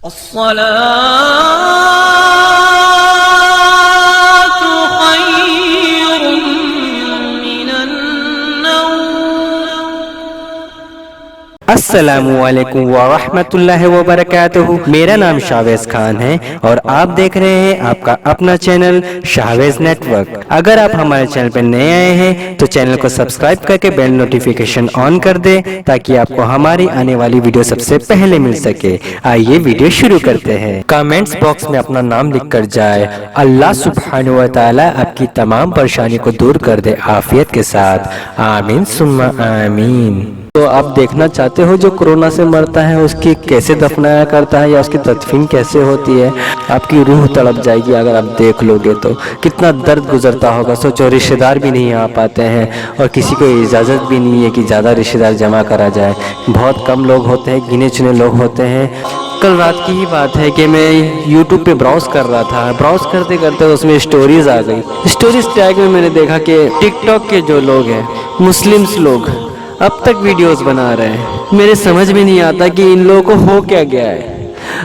الصلاة خير من النوم. السلام علیکم ورحمۃ اللہ وبرکاتہ. میرا نام شاویز خان ہے اور آپ دیکھ رہے ہیں آپ کا اپنا چینل شاویز نیٹ ورک. اگر آپ ہمارے چینل پر نئے آئے ہیں تو چینل کو سبسکرائب کر کے بیل نوٹیفیکیشن آن کر دیں تاکہ آپ کو ہماری آنے والی ویڈیو سب سے پہلے مل سکے. آئیے ویڈیو شروع کرتے ہیں. کامنٹس باکس میں اپنا نام لکھ کر جائے. اللہ سبحانہ و تعالی آپ کی تمام پریشانی کو دور کر دے عافیت کے ساتھ. آمین ثم آمین. تو آپ دیکھنا چاہتے ہو جو کرونا سے مرتا ہے اس کی کیسے دفنایا کرتا ہے یا اس کی تدفین کیسے ہوتی ہے؟ آپ کی روح تڑپ جائے گی اگر آپ دیکھ لو گے تو. کتنا درد گزرتا ہوگا. سوچو رشتہ دار بھی نہیں آ پاتے ہیں اور کسی کو اجازت بھی نہیں ہے کہ زیادہ رشتہ دار جمع کرا جائے. بہت کم لوگ ہوتے ہیں, گنے چنے لوگ ہوتے ہیں. کل رات کی ہی بات ہے کہ میں یوٹیوب پہ براؤز کر رہا تھا. براؤز کرتے کرتے اس میں اسٹوریز آ گئی. اسٹوریز ٹیگ میں نے دیکھا کہ ٹک ٹاک کے جو لوگ ہیں, مسلمس لوگ, اب تک ویڈیوز بنا رہے ہیں. میرے سمجھ میں نہیں آتا کہ ان لوگوں کو ہو کیا گیا ہے.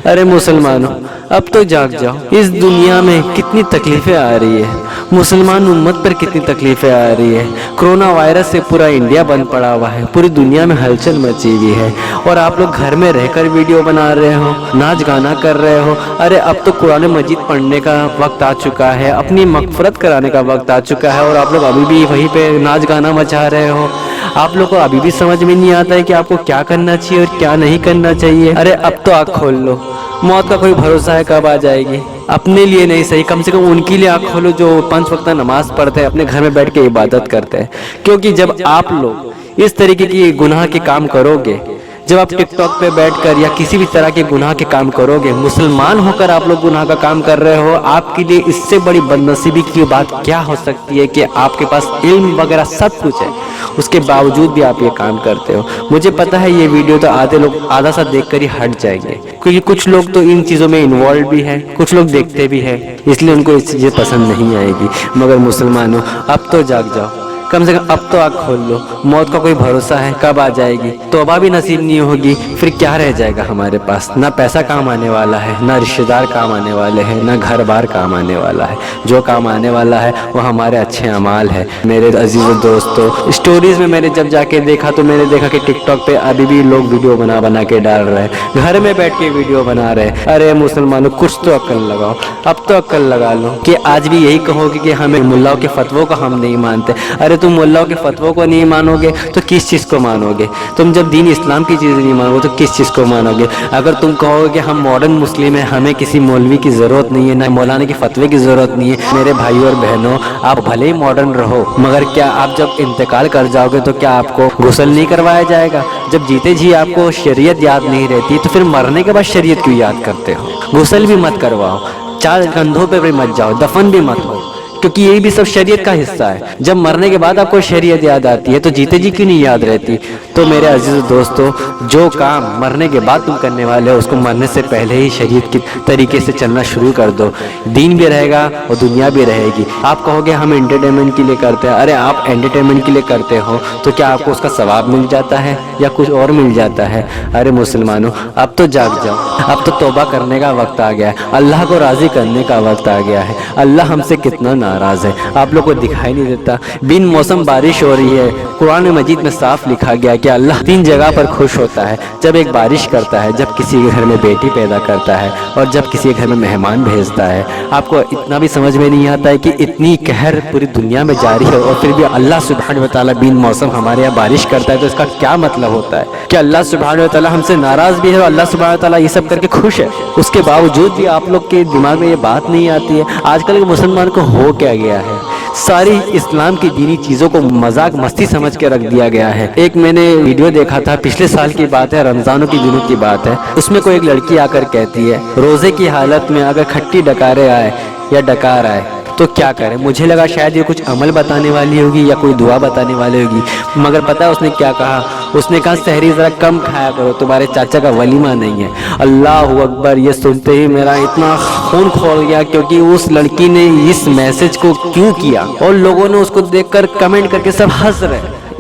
ارے مسلمانوں, اب تو جاگ جاؤ. اس دنیا میں کتنی تکلیفیں آ رہی ہے, مسلمان امت پر کتنی تکلیفیں آ رہی ہے. کرونا وائرس سے پورا انڈیا بند پڑا ہوا ہے, پوری دنیا میں ہلچل مچی ہوئی ہے اور آپ لوگ گھر میں رہ کر ویڈیو بنا رہے ہو, ناچ گانا کر رہے ہو. ارے اب تو قرآن مجید پڑھنے کا وقت آ چکا ہے, اپنی مغفرت کرانے کا وقت آ چکا ہے اور آپ لوگ ابھی بھی وہیں پہ ناچ گانا مچا رہے ہو. آپ لوگ کو ابھی بھی سمجھ میں نہیں آتا ہے کہ آپ کو کیا کرنا چاہیے اور کیا نہیں کرنا چاہیے. ارے اب تو آنکھ کھول لو, موت کا کوئی بھروسہ ہے کب آ جائے گی. اپنے لیے نہیں صحیح, کم سے کم ان کے لیے آنکھ کھولو جو 5 وقت نماز پڑھتے ہیں, اپنے گھر میں بیٹھ کے عبادت کرتے ہیں. کیونکہ جب آپ لوگ اس طریقے کی گناہ کے کام کرو گے, جب آپ ٹک ٹاک پہ بیٹھ کر یا کسی بھی طرح کے گناہ کے کام کرو گے, مسلمان ہو کر آپ لوگ گناہ کا کام کر رہے ہو, آپ کے لیے اس سے بڑی بدنصیبی کی بات کیا ہو سکتی ہے کہ آپ کے پاس علم وغیرہ سب کچھ ہے, اس کے باوجود بھی آپ یہ کام کرتے ہو. مجھے پتا ہے یہ ویڈیو تو آدھے لوگ آدھا سا دیکھ کر ہی ہٹ جائیں گے, کیونکہ کچھ لوگ تو ان چیزوں میں انوالو بھی ہے, کچھ لوگ دیکھتے بھی ہیں, اس لیے ان کو یہ چیزیں پسند نہیں آئے گی. مگر مسلمانوں, اب تو جاگ جاؤ. کم سے کم اب تو آنکھ کھول لو. موت کا کوئی بھروسہ ہے کب آ جائے گی, توبہ بھی نصیب نہیں ہوگی, پھر کیا رہ جائے گا ہمارے پاس؟ نہ پیسہ کام آنے والا ہے, نہ رشتہ دار کام آنے والے ہیں, نہ گھر بار کام آنے والا ہے. جو کام آنے والا ہے وہ ہمارے اچھے اعمال ہے. میرے عزیز و دوستو, اسٹوریز میں نے جب جا کے دیکھا تو میں نے دیکھا کہ ٹک ٹاک پہ ابھی بھی لوگ ویڈیو بنا کے ڈال رہے ہیں, گھر میں بیٹھ کے ویڈیو بنا رہے ہیں. ارے مسلمانوں, کچھ تو عقل لگاؤ, اب تو عقل لگا لو. کہ آج بھی یہی کہو گے کہ ہمیں ملاؤں کے فتووں کو ہم نہیں مانتے. ارے تم ملاؤں کے فتووں کو نہیں مانو گے تو کس چیز کو مانو گے؟ تم جب دین اسلام کی چیزیں نہیں مانو گے تو کس چیز کو مانو گے؟ اگر تم کہو گے کہ ہم ماڈرن مسلم ہیں, ہمیں کسی مولوی کی ضرورت نہیں ہے, نہ مولانا کے فتوے کی ضرورت نہیں ہے, میرے بھائیوں اور بہنوں, آپ بھلے ہی ماڈرن رہو, مگر کیا آپ جب انتقال کر جاؤ گے تو کیا آپ کو غسل نہیں کروایا جائے گا؟ جب جیتے جی آپ کو شریعت یاد نہیں رہتی تو پھر مرنے کے بعد شریعت کیوں یاد کرتے ہو؟ غسل بھی مت کرواؤ, 4 کندھوں پہ بھی مت جاؤ, دفن بھی مت ہو, کیونکہ یہی بھی سب شریعت کا حصہ ہے. جب مرنے کے بعد آپ کو شریعت یاد آتی ہے تو جیتے جی کیوں نہیں یاد رہتی؟ تو میرے عزیز دوستو, جو کام مرنے کے بعد تم کرنے والے ہو اس کو مرنے سے پہلے ہی شریعت کی طریقے سے چلنا شروع کر دو. دین بھی رہے گا اور دنیا بھی رہے گی. آپ کہو گے ہم انٹرٹینمنٹ کے لیے کرتے ہیں. ارے آپ انٹرٹینمنٹ کے لیے کرتے ہو تو کیا آپ کو اس کا ثواب مل جاتا ہے یا کچھ اور مل جاتا ہے؟ ارے مسلمانوں, اب تو جاگ جاؤ, اب تو توبہ کرنے کا وقت آ گیا ہے, اللہ کو راضی کرنے کا وقت آ گیا ہے. اللہ ہم سے کتنا ناراض ہے, آپ لوگ کو دکھائی نہیں دیتا. بن موسم بارش ہو رہی ہے. قرآن مجید میں صاف لکھا گیا کہ اللہ 3 جگہ پر خوش ہوتا ہے, جب ایک بارش کرتا ہے, جب کسی کے گھر میں بیٹی پیدا کرتا ہے, اور جب کسی کے گھر میں مہمان بھیجتا ہے. آپ کو اتنا بھی سمجھ میں نہیں آتا ہے کہ اتنی قہر پوری دنیا میں جاری ہے اور پھر بھی اللہ سبحانہ و تعالیٰ بن موسم ہمارے یہاں بارش کرتا ہے, تو اس کا کیا مطلب ہوتا ہے؟ کہ اللہ سبحانہ و تعالیٰ ہم سے ناراض بھی ہے اور اللہ سبحانہ و تعالیٰ یہ سب کر کے خوش ہے. اس کے باوجود بھی آپ لوگ کے دماغ میں یہ بات نہیں آتی ہے. آج کل کے مسلمان کو ہو کیا گیا ہے؟ ساری اسلام کی دینی چیزوں کو مذاق مستی سمجھ کے رکھ دیا گیا ہے. ایک میں نے ویڈیو دیکھا تھا, پچھلے سال کی بات ہے, رمضانوں کی دنوں کی بات ہے. اس میں کوئی ایک لڑکی آ کر کہتی ہے روزے کی حالت میں اگر کھٹی ڈکارے آئے یا ڈکار آئے تو کیا کریں. مجھے لگا شاید یہ کچھ عمل بتانے والی ہوگی یا کوئی دعا بتانے والی ہوگی, مگر پتہ ہے اس نے کیا کہا؟ اس نے کہا سحری ذرا کم کھایا کرو, تمہارے چاچا کا ولیمہ نہیں ہے. اللہ اکبر, یہ سنتے ہی میرا اتنا خون کھول گیا, کیونکہ اس لڑکی نے اس میسج کو کیوں کیا اور لوگوں نے اس کو دیکھ کر کمنٹ کر کے سب ہنس رہے.